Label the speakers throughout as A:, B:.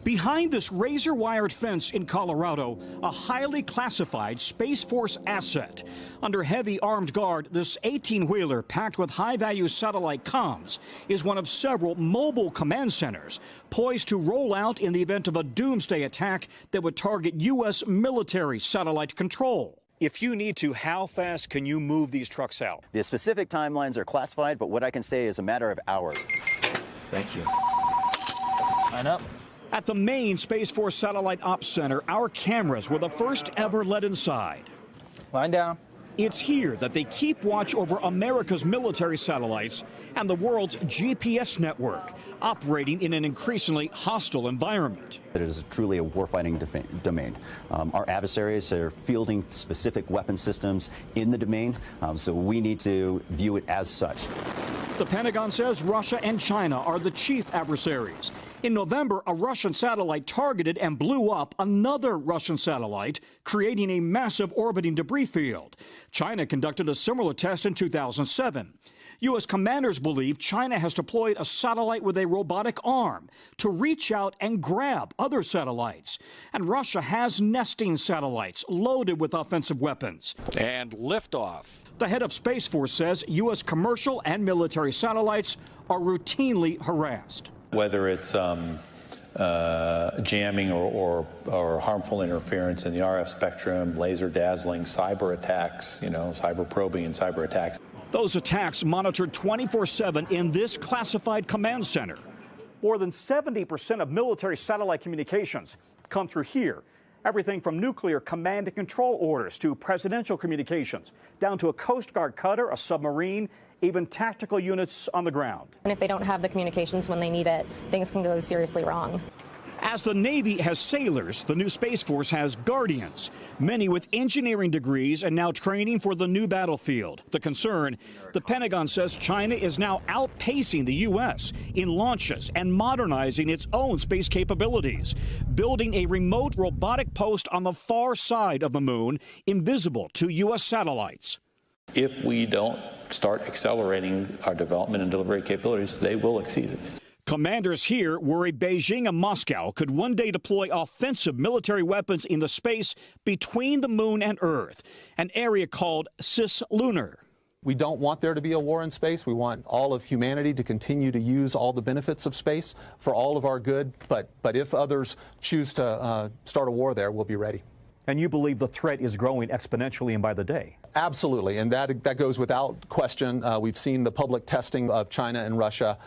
A: Behind this razor-wired fence in Colorado, a highly classified Space Force asset. Under heavy armed guard, this 18-wheeler packed with high-value satellite comms is one of several mobile command centers poised to roll out in the event of a doomsday attack that would target U.S. military satellite control. If you need to, how fast can you move these trucks out?
B: The specific timelines are classified, but what I can say is a matter of hours.
C: Thank you. Line up.
A: At the main Space Force Satellite Ops Center, our cameras were the first ever let inside.
C: Line down.
A: It's here that they keep watch over America's military satellites and the world's GPS network, operating in an increasingly hostile environment.
B: It is truly a warfighting domain. Our adversaries are fielding specific weapon systems in the domain, so we need to view it as such.
A: The Pentagon says Russia and China are the chief adversaries. In November, a Russian satellite targeted and blew up another Russian satellite, creating a massive orbiting debris field. China conducted a similar test in 2007. U.S. commanders believe China has deployed a satellite with a robotic arm to reach out and grab other satellites. And Russia has nesting satellites loaded with offensive weapons.
D: And liftoff.
A: The head of Space Force says U.S. commercial and military satellites are routinely harassed.
E: Whether it's jamming or harmful interference in the RF spectrum, laser dazzling, cyber attacks, cyber probing and cyber attacks.
A: Those attacks monitored 24/7 in this classified command center. More than 70% of military satellite communications come through here. Everything from nuclear command and control orders to presidential communications, down to a Coast Guard cutter, a submarine, even tactical units on the ground.
F: And if they don't have the communications when they need it, things can go seriously wrong.
A: As the Navy has sailors, the new Space Force has guardians, many with engineering degrees and now training for the new battlefield. The concern, the Pentagon says China is now outpacing the U.S. in launches and modernizing its own space capabilities, building a remote robotic post on the far side of the moon, invisible to U.S. satellites.
E: If we don't start accelerating our development and delivery capabilities, they will exceed it.
A: Commanders here worry Beijing and Moscow could one day deploy offensive military weapons in the space between the moon and Earth, an area called cislunar.
G: We don't want there to be a war in space. We want all of humanity to continue to use all the benefits of space for all of our good. But if others choose to start a war there, we'll be ready.
A: And you believe the threat is growing exponentially and by the day?
G: Absolutely, and that goes without question. We've seen the public testing of China and Russia.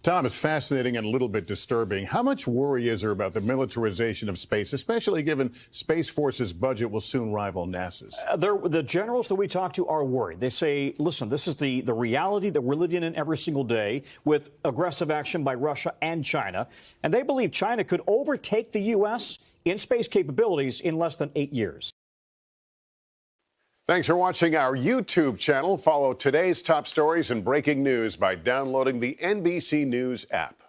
H: Tom, it's fascinating and a little bit disturbing. How much worry is there about the militarization of space, especially given Space Force's budget will soon rival NASA's?
A: The generals that we talk to are worried. They say, listen, this is the reality that we're living in every single day with aggressive action by Russia and China. And they believe China could overtake the U.S. in space capabilities in less than 8 years.
H: Thanks for watching our YouTube channel. Follow today's top stories and breaking news by downloading the NBC News app.